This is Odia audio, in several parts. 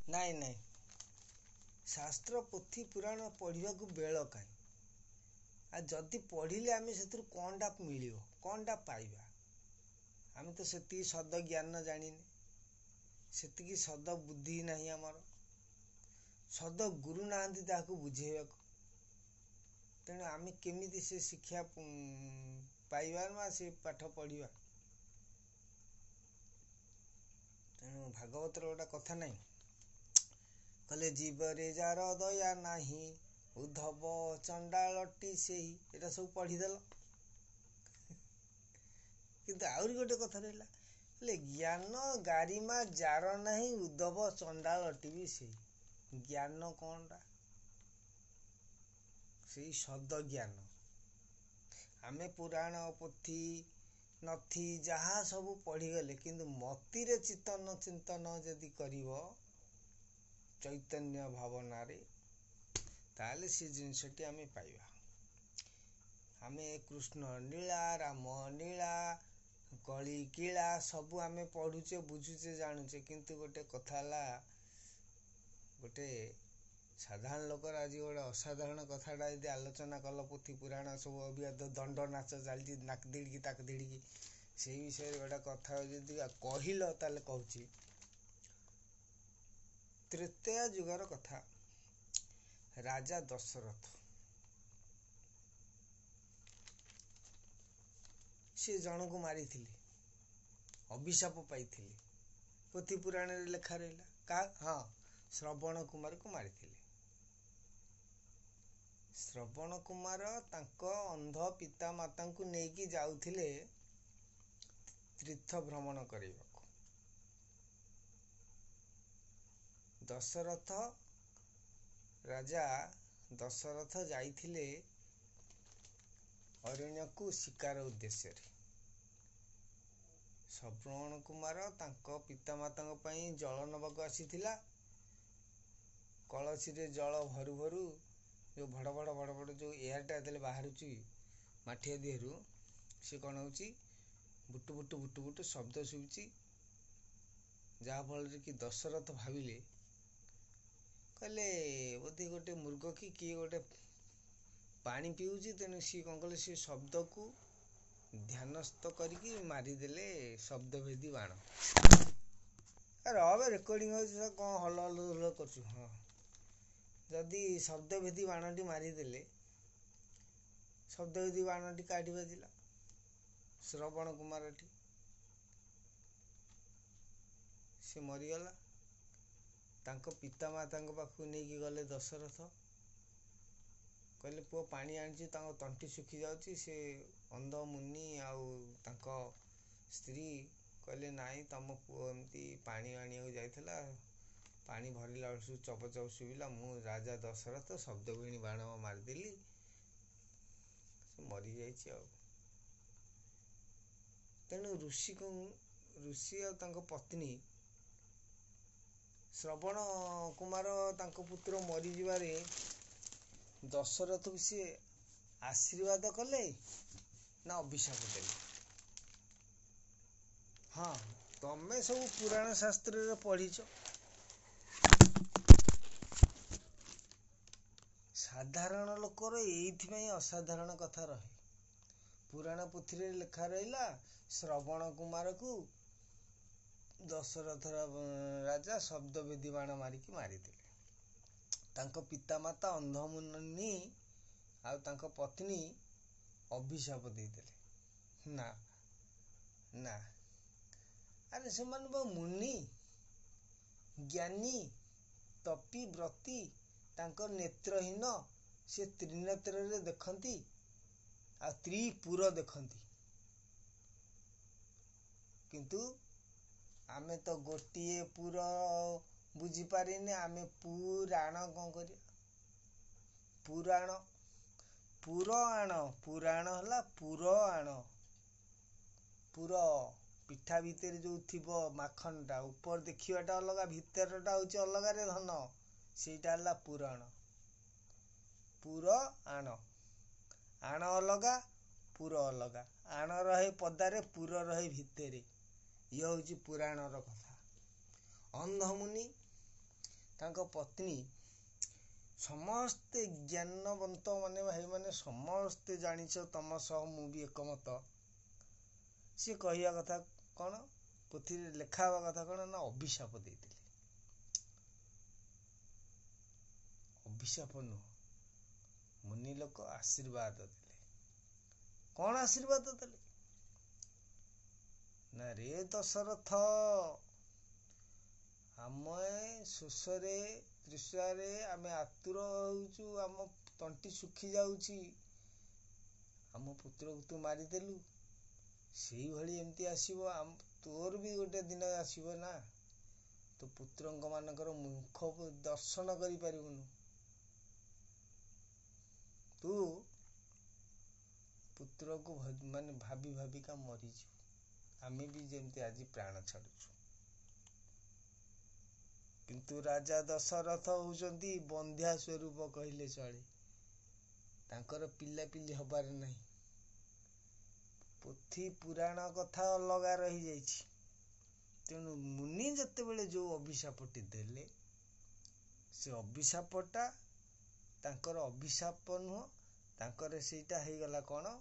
ନାଇଁ ନାଇଁ, ଶାସ୍ତ୍ର ପୋଥି ପୁରାଣ ପଢ଼ିବାକୁ ବେଳ କାହିଁ? ଆଉ ଯଦି ପଢ଼ିଲେ ଆମେ ସେଥିରୁ କ'ଣଟା ମିଳିବ, କ'ଣଟା ପାଇବା? ଆମେ ତ ସେତିକି ସଦ ଜ୍ଞାନ ଜାଣିନେ, ସେତିକି ସଦ ବୁଦ୍ଧି ନାହିଁ ଆମର, ସଦ ଗୁରୁ ନାହାନ୍ତି ତାହାକୁ ବୁଝେଇବାକୁ। ତେଣୁ ଆମେ କେମିତି ସେ ଶିକ୍ଷା ପାଇବା ବା ସେ ପାଠ ପଢ଼ିବା? ତେଣୁ ଭାଗବତର ଗୋଟେ କଥା ନାହିଁ, କହିଲେ ଜୀବରେ ଯାର ଦୟା ନାହିଁ, ଉଦ୍ଧବ ଚଣ୍ଡାଳଟି ସେଇ। ଏଟା ସବୁ ପଢ଼ିଦେଲ, କିନ୍ତୁ ଆହୁରି ଗୋଟେ କଥା ରହିଲା, ହେଲେ ଜ୍ଞାନ ଗାରିମା ଯାର ନାହିଁ, ଉଦ୍ଧବ ଚଣ୍ଡାଳଟି ବି ସେଇ। ଜ୍ଞାନ କ'ଣଟା? ସେଇ ସଦ ଜ୍ଞାନ। ଆମେ ପୁରାଣ ପୋଥି ନଥି ଯାହା ସବୁ ପଢ଼ିଗଲେ, କିନ୍ତୁ ମତିରେ ଚିନ୍ତନ ଯଦି କରିବ ଚୈତନ୍ୟ ଭାବନାରେ, ତାହେଲେ ସେ ଜିନିଷଟି ଆମେ ପାଇବା। ଆମେ କୃଷ୍ଣ ନୀଳା, ରାମ ନୀଳା, କଳି କିଳା ସବୁ ଆମେ ପଢ଼ୁଛେ, ବୁଝୁଛେ, ଜାଣୁଛେ, କିନ୍ତୁ ଗୋଟେ କଥା ହେଲା, ଗୋଟେ ସାଧାରଣ ଲୋକର ଆଜି ଗୋଟେ ଅସାଧାରଣ କଥାଟା ଯଦି ଆଲୋଚନା କଲ, ପୋଥି ପୁରାଣ ସବୁ ଅବିବାଦ ଦଣ୍ଡ ନାଚ ଚାଲିଛି, ନାକ ଦିଡ଼ିକି ତାକ ଦିଡ଼ିକି, ସେଇ ବିଷୟରେ ଗୋଟେ କଥା ଯଦି କହିଲ, ତାହେଲେ କହୁଛି ତ୍ରେତୟା ଯୁଗର କଥା। ରାଜା ଦଶରଥ, ସେ ଜଣକୁ ମାରିଥିଲେ, ଅଭିଶାପ ପାଇଥିଲେ, ପୋଥି ପୁରାଣରେ ଲେଖା ରହିଲା। ହଁ, ଶ୍ରବଣ କୁମାରକୁ ମାରିଥିଲେ। ଶ୍ରବଣ କୁମାର ତାଙ୍କ ଅନ୍ଧ ପିତା ମାତାଙ୍କୁ ନେଇକି ଯାଉଥିଲେ ତୀର୍ଥ ଭ୍ରମଣ କରିବାକୁ। ଦଶରଥ ରାଜା ଦଶରଥ ଯାଇଥିଲେ ଅରଣ୍ୟକୁ ଶିକାର ଉଦ୍ଦେଶ୍ୟରେ। ଶ୍ରବଣ କୁମାର ତାଙ୍କ ପିତାମାତାଙ୍କ ପାଇଁ ଜଳ ନେବାକୁ ଆସିଥିଲା। କଳସୀରେ ଜଳ ଭରୁ ଭରୁ ଯେଉଁ ଭଡ଼ ଭଡ଼ ଯେଉଁ ଏୟାରଟା ଯେତେବେଳେ ବାହାରୁଛି ମାଠିଆ ଦିହରୁ, ସେ କ'ଣ ହେଉଛି, ବୁଟୁ ବୁଟୁ ବୁଟୁ ବୁଟୁ ଶବ୍ଦ ଶୁଭୁଛି। ଯାହାଫଳରେ କି ଦଶରଥ ଭାବିଲେ, କହିଲେ ବୋଧେ ଗୋଟେ ମୃଗ କି କିଏ ଗୋଟେ ପାଣି ପିଉଛି, ତେଣୁ ସିଏ କ'ଣ କଲେ, ସେ ଶବ୍ଦକୁ ଧ୍ୟାନସ୍ଥ କରିକି ମାରିଦେଲେ ଶବ୍ଦଭେଦୀ ବାଣ। ରହ ରେକର୍ଡିଂ ହେଉଛି, କ'ଣ ହଲ ହଲ ହଲ କରୁଛୁ? ହଁ, ଯଦି ଶବ୍ଦଭେଦୀ ବାଣଟି ମାରିଦେଲେ, ଶବ୍ଦଭେଦୀ ବାଣଟି କାଠି ବାଜିଲା ଶ୍ରବଣ କୁମାରଟି, ସେ ମରିଗଲା। ତାଙ୍କ ପିତାମାତାଙ୍କ ପାଖକୁ ନେଇକି ଗଲେ ଦଶରଥ, କହିଲେ ପୁଅ ପାଣି ଆଣିଛି, ତାଙ୍କ ତଣ୍ଟି ଶୁଖି ଯାଉଛି। ସେ ଅନ୍ଧ ମୁନି ଆଉ ତାଙ୍କ ସ୍ତ୍ରୀ କହିଲେ, ନାଇଁ, ତମ ପୁଅ ଏମିତି ପାଣି ଆଣିବାକୁ ଯାଇଥିଲା, ପାଣି ଭରିଲା ବେଳକୁ ଚପ ଚପ ଶୁଭିଲା, ମୁଁ ରାଜା ଦଶରଥ ଶବ୍ଦଭେଦୀ ବାଣ ମାରିଦେଲି, ସେ ମରିଯାଇଛି। ଆଉ ତେଣୁ ଋଷି ଆଉ ତାଙ୍କ ପତ୍ନୀ ଶ୍ରବଣ କୁମାର ତାଙ୍କ ପୁତ୍ର ମରିଯିବାରେ ଦଶରଥକୁ ସିଏ ଆଶୀର୍ବାଦ କଲେ ନା ଅଭିଶାପ ଦେଲେ? ହଁ, ତମେ ସବୁ ପୁରାଣ ଶାସ୍ତ୍ରରେ ପଢ଼ିଛ, ସାଧାରଣ ଲୋକର ଏଇଥିପାଇଁ ଅସାଧାରଣ କଥା ରହେ। ପୁରାଣ ପୋଥିରେ ଲେଖା ରହିଲା, ଶ୍ରବଣ କୁମାରକୁ ଦଶରଥ ରାଜା ଶବ୍ଦଭେଦୀ ବାଣ ମାରିକି ମାରିଥିଲେ। ତାଙ୍କ ପିତାମାତା ଅନ୍ଧମୁନି ଆଉ ତାଙ୍କ ପତ୍ନୀ ଅଭିଶାପ ଦେଇଦେଲେ। ନା ନା, ଆରେ ସେମାନେ ବା ମୁନି, ଜ୍ଞାନୀ, ତପୀ, ବ୍ରତୀ, ତାଙ୍କ ନେତ୍ରହୀନ, ସେ ତ୍ରିନେତ୍ରରେ ଦେଖନ୍ତି ଆଉ ତ୍ରିପୁର ଦେଖନ୍ତି। କିନ୍ତୁ ଆମେ ତ ଗୋଟିଏ ପୁର ବୁଝିପାରିନେ, ଆମେ ପୁରାଣ କ'ଣ କରିବା? ପୁରାଣ, ପୁର ଆଣ, ପୁରାଣ ହେଲା ପୁର ଆଣ। ପୁର ପିଠା ଭିତରେ ଯେଉଁ ଥିବ ମାଖନଟା, ଉପର ଦେଖିବାଟା ଅଲଗା, ଭିତରଟା ହେଉଛି ଅଲଗାରେ ଧନ, ସେଇଟା ହେଲା ପୁରାଣ। ପୁର ଆଣ, ଆଣ ଅଲଗା, ପୁର ଅଲଗା। ଆଣ ରହେ ପଦାରେ, ପୁର ରହେ ଭିତରେ। ଇଏ ହେଉଛି ପୁରାଣର କଥା। ଅନ୍ଧମୁନି ତାଙ୍କ ପତ୍ନୀ ସମସ୍ତେ ଜ୍ଞାନବନ୍ତ ମାନେ ଭାଇମାନେ ସମସ୍ତେ ଜାଣିଛ ତମ ସହ ମୁଁ ବି ଏକମତ। ସିଏ କହିବା କଥା କଣ, ପୋଥିରେ ଲେଖା ହେବା କଥା କଣ ନା ଅଭିଶାପ ଦେଇଥିଲେ। ଅଭିଶାପ ନୁହଁ, ମୁନି ଲୋକ ଆଶୀର୍ବାଦ ଦେଲେ। କଣ ଆଶୀର୍ବାଦ ଦେଲେ ନା, ରେ ଦଶରଥ, ଆମେ ଶୋଷରେ ତୃଷାରେ ଆମେ ଆତୁର ହେଉଛୁ, ଆମ ତଣ୍ଟି ଶୁଖି ଯାଉଛି, ଆମ ପୁତ୍ରକୁ ତୁ ମାରିଦେଲୁ। ସେଇଭଳି ଏମିତି ଆସିବ, ତୋର ବି ଗୋଟେ ଦିନ ଆସିବ ନା, ତୋ ପୁତ୍ରଙ୍କ ମାନଙ୍କର ମୁଖ ଦର୍ଶନ କରିପାରିବୁନୁ। ତୁ ପୁତ୍ରକୁ ମାନେ ଭାବି ଭାବିକା ମରିଯିବୁ। ଆମେ ବି ଯେମିତି ଆଜି ପ୍ରାଣ ଛାଡୁଛୁ। କିନ୍ତୁ ରାଜା ଦଶରଥ ହଉଛନ୍ତି ବନ୍ଧ୍ୟା ସ୍ୱରୂପ କହିଲେ ଚଳେ। ତାଙ୍କର ପିଲାପିଲି ହବାର ନାହିଁ। ପୋଥି ପୁରାଣ କଥା ଅଲଗା ରହିଯାଇଛି। ତେଣୁ ମୁନି ଯେତେବେଳେ ଯୋଉ ଅଭିଶାପଟି ଦେଲେ, ସେ ଅଭିଶାପଟା ତାଙ୍କର ଅଭିଶାପ ନୁହଁ, ତାଙ୍କର ସେଇଟା ହେଇଗଲା କଣ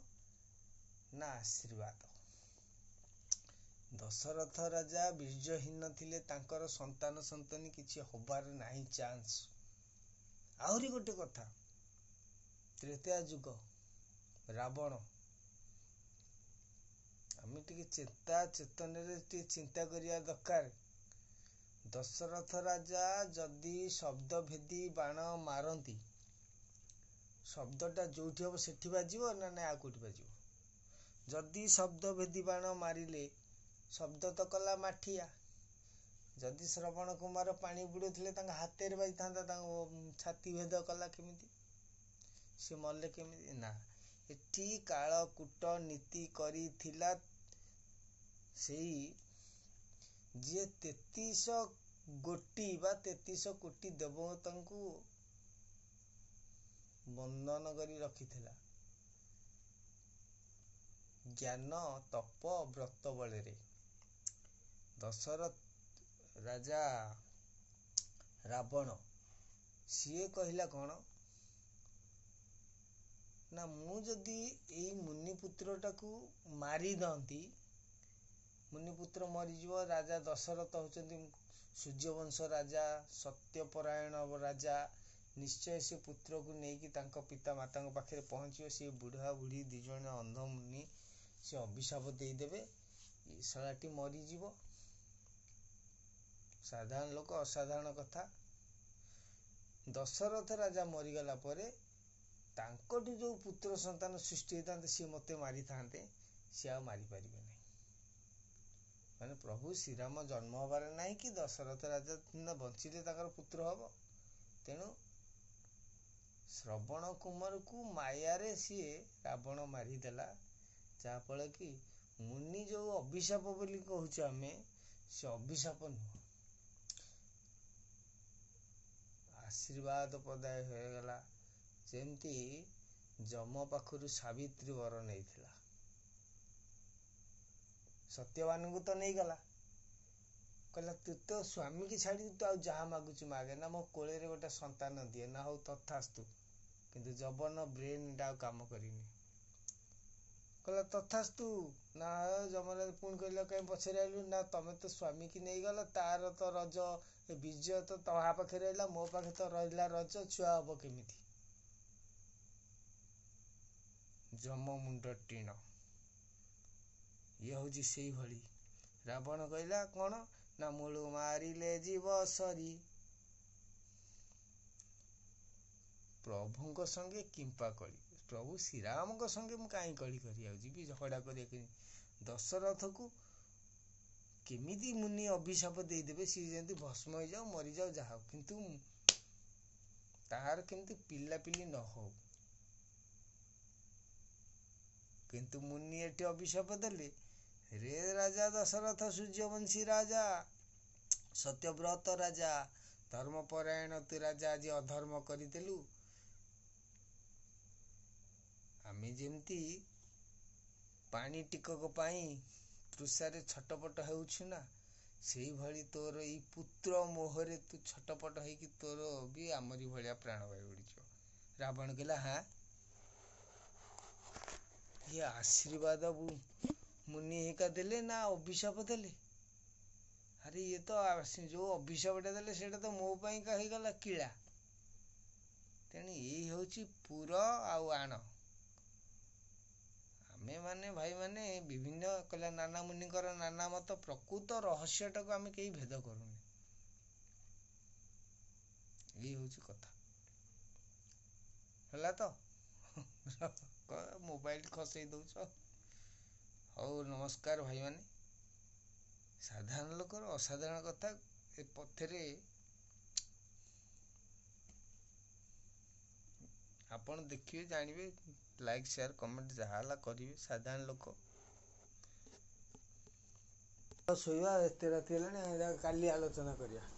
ନା ଆଶୀର୍ବାଦ। ଦଶରଥ ରାଜା ବୀର୍ଯ୍ୟହୀନ ଥିଲେ, ତାଙ୍କର ସନ୍ତାନ ସନ୍ତତି କିଛି ହବାର ନାହିଁ ଚାନ୍ସ। ଆହୁରି ଗୋଟେ କଥା, ତ୍ରେତୟା ଯୁଗ ରାବଣ, ଆମେ ଟିକେ ଚେତନରେ ଟିକେ ଚିନ୍ତା କରିବା ଦରକାର। ଦଶରଥ ରାଜା ଯଦି ଶବ୍ଦ ଭେଦି ବାଣ ମାରନ୍ତି, ଶବ୍ଦଟା ଯୋଉଠି ହବ ସେଠି ବାଜିବ ନା ନାଇଁ ଆଉ କୋଉଠି ବାଜିବ? ଯଦି ଶବ୍ଦ ଭେଦି ବାଣ ମାରିଲେ, ଶବ୍ଦ ତ କଲା ମାଠିଆ। ଯଦି ଶ୍ରବଣ କୁମାର ପାଣି ବୁଡୁଥିଲେ ତାଙ୍କ ହାତରେ ବାଜିଥାନ୍ତା, ତାଙ୍କ ଛାତି ଭେଦ କଲା କେମିତି? ସେ ମଲେ କେମିତି? ନା, ଏଠି କାଳ କୂଟ ନୀତି କରିଥିଲା ସେଇ ଯିଏ 33 ଗୋଟି ବା 33 କୋଟି ଦେବତାଙ୍କୁ ବନ୍ଦନ କରି ରଖିଥିଲା ଜ୍ଞାନ ତପ ବ୍ରତ ବଳରେ। ଦଶରଥ ରାଜା ରାବଣ, ସିଏ କହିଲା କଣ ନା, ମୁଁ ଯଦି ଏଇ ମୁନିପୁତ୍ରଟାକୁ ମାରି ଦଅନ୍ତି, ମୁନିପୁତ୍ର ମରିଯିବ। ରାଜା ଦଶରଥ ହଉଛନ୍ତି ସୂର୍ଯ୍ୟବଂଶ ରାଜା, ସତ୍ୟପରାୟଣ ରାଜା। ନିଶ୍ଚୟ ସେ ପୁତ୍ରକୁ ନେଇକି ତାଙ୍କ ପିତା ମାତାଙ୍କ ପାଖରେ ପହଞ୍ଚିବ। ସେ ବୁଢା ବୁଢୀ ଦି ଜଣ ଅନ୍ଧ ମୁନି, ସେ ଅଭିଶାପ ଦେଇଦେବେ, ଶଳାଟି ମରିଯିବ। ସାଧାରଣ ଲୋକ, ଅସାଧାରଣ କଥା। ଦଶରଥ ରାଜା ମରିଗଲା ପରେ ତାଙ୍କଠୁ ଯୋଉ ପୁତ୍ର ସନ୍ତାନ ସୃଷ୍ଟି ହେଇଥାନ୍ତେ, ସିଏ ମତେ ମାରିଥାନ୍ତେ, ସିଏ ଆଉ ମାରିପାରିବେ ନାହିଁ। ମାନେ ପ୍ରଭୁ ଶ୍ରୀରାମ ଜନ୍ମ ହବାର ନାହିଁ କି ଦଶରଥ ରାଜା ବଞ୍ଚିଲେ ତାଙ୍କର ପୁତ୍ର ହବ। ତେଣୁ ଶ୍ରବଣ କୁମାରକୁ ମାୟାରେ ସିଏ ରାବଣ ମାରିଦେଲା। ଯାହାଫଳରେ କି ମୁନି ଯୋଉ ଅଭିଶାପ ବୋଲି କହୁଛୁ ଆମେ, ସେ ଅଭିଶାପ ନୁହଁ, ଆଶୀର୍ବାଦ ପ୍ରଦାୟ ହୋଇଗଲା। ଯେମିତି ଯମ ପାଖରୁ ସାବିତ୍ରୀ ବର ନେଇଥିଲା, ସତ୍ୟବାନଙ୍କୁ ତ ନେଇଗଲା, କହିଲା ତୁ ତ ସ୍ୱାମୀ କି ଛାଡି ତୁ ଆଉ ଯାହା ମାଗୁଛୁ ମାଗେ ନା, ମୋ କୋଳରେ ଗୋଟେ ସନ୍ତାନ ଦିଏ ନା। ହଉ ତଥାସ୍ତୁ। କିନ୍ତୁ ଯବନ ବ୍ରେନଟା ଆଉ କାମ କରିନି, କହିଲା ତଥାସ୍ତୁ ନା। ଯମରାଜ ପୁଣି କହିଲା କାହିଁ ପଛରେ ଆଇଲୁ ନା, ତମେ ତ ସ୍ୱାମୀ କି ନେଇଗଲ, ତାର ତ ରଜ ବିଜୟ ତ ତହା ପାଖରେ ରହିଲା, ମୋ ପାଖେ ତ ରହିଲା ରଜ, ଛୁଆ ହବ କେମିତି? ଯମ ମୁଣ୍ଡ ଟିଣ। ଇଏ ହଉଛି ସେଇଭଳି। ରାବଣ କହିଲା କଣ ନା, ମୂଳୁ ମାରିଲେ ଯିବ ସରି, ପ୍ରଭୁଙ୍କ ସଙ୍ଗେ କିମ୍ପା କଳି। ପ୍ରଭୁ ଶ୍ରୀରାମଙ୍କ ସଙ୍ଗେ ମୁଁ କାହିଁ କଳି କରିବାକୁ ଯିବି, ଝଗଡା କରିବାକୁ। ଦଶରଥକୁ କେମିତି ମୁନି ଅଭିଶାପ ଦେଇଦେବେ, ସିଏ ଯେମିତି ଭସ୍ମ ହେଇଯାଉ, ମରିଯାଉ, ଯାହା ହଉ, କିନ୍ତୁ ତାହାର କେମିତି ପିଲାପିଲି ନ ହଉ। କିନ୍ତୁ ମୁନି ଏଠି ଅଭିଶାପ ଦେଲେ, ରେ ରାଜା ଦଶରଥ, ସୂର୍ଯ୍ୟବଂଶୀ ରାଜା, ସତ୍ୟବ୍ରତ ରାଜା, ଧର୍ମପରାୟଣ ତୁ ରାଜା, ଆଜି ଅଧର୍ମ କରିଦେଲୁ। ଆମେ ଯେମିତି ପାଣି ଟିକକ ପାଇଁ ତୃଷାରେ ଛଟପଟ ହେଉଛୁ ନା, ସେଇଭଳି ତୋର ଏଇ ପୁତ୍ର ମୋହରେ ତୁ ଛଟପଟ ହେଇକି ତୋର ବି ଆମରି ଭଳିଆ ପ୍ରାଣବାୟୁ ଉଡ଼ିଯିବ। ରାବଣ କହିଲା ହାଁ, ଇଏ ଆଶୀର୍ବାଦ ମୁନି ହେଇକା ଦେଲେ ନା ଅଭିଶାପ ଦେଲେ? ଆରେ ଇଏ ତ ଯୋଉ ଅଭିଶାପଟା ଦେଲେ ସେଇଟା ତ ମୋ ପାଇଁକା ହେଇଗଲା କିଳା। ତେଣୁ ଏଇ ହେଉଛି ପୁର ଆଉ ଆଣ। ଆମେମାନେ ଭାଇମାନେ ବିଭିନ୍ନ କହିଲା ନାନା ମୁନିଙ୍କର ନାନା ମତ, ପ୍ରକୃତ ରହସ୍ୟଟାକୁ ଆମେ କେହି ଭେଦ କରୁନି। ଏଇ ହେଉଛି କଥା। ହେଲା ତ? ମୋବାଇଲ ଖସେଇ ଦଉଛ। ହଉ ନମସ୍କାର ଭାଇମାନେ। ସାଧାରଣ ଲୋକର ଅସାଧାରଣ କଥା ଏ ପଥରେ ଆପଣ ଦେଖିବେ, ଜାଣିବେ। ଲାଇକ୍ ସେୟାର କମେଣ୍ଟ ଯାହା ହେଲା କରିବେ। ସାଧାରଣ ଲୋକ ଶୋଇବା, ଏତେ ରାତି ହେଲାଣି, କାଲି ଆଲୋଚନା କରିବା।